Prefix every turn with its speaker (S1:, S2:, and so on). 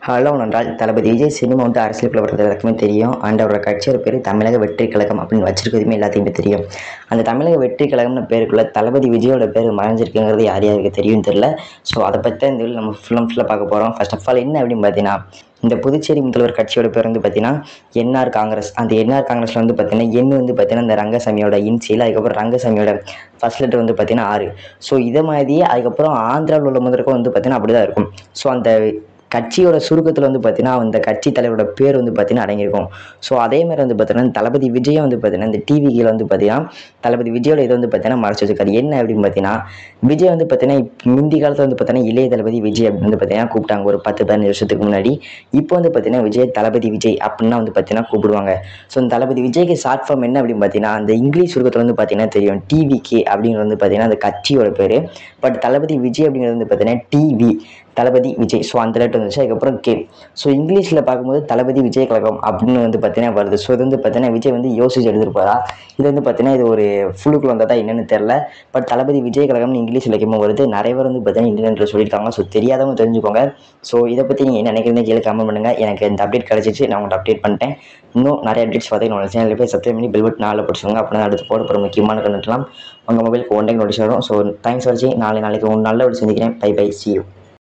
S1: Hello நன்றால் தளபதி Vijay cinema வந்து அரசியலுக்குள்ள வர்றது எல்லாருக்குமே தெரியும். அண்ட் அவரோட கட்சியோட பேர் தமிழக வெற்றி கழகம் அப்படின்னு வச்சிருக்கிறதுமே எல்லாத்தையுமே தெரியும். அந்த தமிழக வெற்றி கழகம்னு பேருக்குள்ள தளபதி விஜயோட பேர் மறைஞ்சிருக்குங்கிறது யார் யாருக்கு தெரியும் தெரியல. ஸோ அதை பற்றி தான் இந்த வீடியோ நம்ம ஃபுல்லாக பார்க்க போகிறோம். ஃபர்ஸ்ட் ஆஃப் ஆல் என்ன அப்படின்னு பார்த்தீங்கன்னா, இந்த புதுச்சேரி முதல்வர் கட்சியோட பேர் வந்து பார்த்தீங்கன்னா என்ஆர் காங்கிரஸ். அந்த என்ஆர் காங்கிரஸில் வந்து பார்த்தீங்கன்னா வந்து பார்த்தீங்கன்னா இந்த ரங்கசாமியோட இன்சியல், அதுக்கப்புறம் ரங்கசாமியோட ஃபர்ஸ்ட் லெட்டர் வந்து பார்த்தீங்கன்னா 6. ஸோ இதை மாதிரியே அதுக்கப்புறம் ஆந்திராவில் உள்ள முதலுக்கும் வந்து பார்த்தீங்கன்னா அப்படி தான் இருக்கும். ஸோ அந்த கட்சியோட சுருக்கத்தில் வந்து பார்த்தீங்கன்னா அந்த கட்சி தலைவரோட பேர் வந்து பார்த்தீங்கன்னா அடங்கியிருக்கும். ஸோ அதேமாதிரி வந்து பார்த்தீங்கன்னா தளபதி விஜயம் வந்து பார்த்தீங்கன்னா இந்த டிவிக்கில் வந்து பார்த்தீங்கன்னா தளபதி விஜயோட இதை வந்து பார்த்தீங்கன்னா மறைச்சி வச்சிருக்காரு. என்ன அப்படின்னு பார்த்தீங்கன்னா, விஜய் வந்து பார்த்தீங்கன்னா முந்தி காலத்தில் வந்து பார்த்தீங்கன்னா இளைய தளபதி விஜய் அப்படின்னு வந்து பார்த்தீங்கன்னா கூப்பிட்டாங்க ஒரு 10-15 வருஷத்துக்கு முன்னாடி. இப்போ வந்து பார்த்தீங்கன்னா விஜய் தளபதி விஜய் அப்படின்னா வந்து பார்த்தீங்கன்னா கூப்பிடுவாங்க. ஸோ இந்த தளபதி விஜய்க்கு ஷார்ட் ஃபார்ம் என்ன அப்படின்னு பார்த்தீங்கன்னா, அந்த இங்கிலீஷ் சுருக்கத்தில் வந்து பார்த்தீங்கன்னா தெரியும் டிவிகே அப்படிங்கிறது வந்து பார்த்தீங்கன்னா அந்த கட்சியோட பேர். பட் தளபதி விஜய் அப்படிங்கிறது வந்து பார்த்தீங்கன்னா டிவி தளபதி விஜய். ஸோ அந்த லெட்டர் வந்துச்சு, அதுக்கப்புறம் கே. ஸோ இங்கிலீஷில் பார்க்கும்போது தளபதி விஜய் கழகம் அப்படின்னு வந்து பார்த்தீங்கன்னா வருது. ஸோ இது வந்து பார்த்தீங்கன்னா விஜய் வந்து யோசிச்சு எடுத்துருப்பாரா, இது வந்து பார்த்தீங்கன்னா இது ஒரு ஃபுல்லுக்குள்ள வந்தால் என்னென்னு தெரில. பட் தளபதி விஜய் கழகம்னு இங்கிலீஷில் வைக்கும்போது வருது. நிறைய பேர் வந்து பார்த்தீங்கன்னா இன்டர்நெட்டில் சொல்லியிருக்காங்க. ஸோ தெரியாதவங்க தெரிஞ்சுக்கோங்க. ஸோ இதை பற்றி நீங்கள் என்ன நினைக்கிறீங்க கீழே கமெண்ட் பண்ணுங்கள். எனக்கு இந்த அப்டேட் கிடச்சிச்சு, நான் உங்கள்கிட்ட அப்டேட் பண்ணிட்டேன். இன்னும் நிறைய அப்டேட்ஸ் பார்த்தீங்கன்னா உங்கள் சேனலில் போய் சப்ஸ்கிரைப் பண்ணி பெல் பட்டன் ஆளில் பிடிச்சிக்கோங்க. அப்படின்னா அடுத்து போட போகிற முக்கியமான கண்டென்ட்லாம் உங்கள் மொபைலுக்கு ஒன் டைம் நோட்டிஸ் வரும். ஸோ தேங்க்ஸ் ஃபார் வாட்சிங். நாளைக்கு ஒரு நல்ல வீடியோ சந்திக்கிறேன். Bye bye, see you.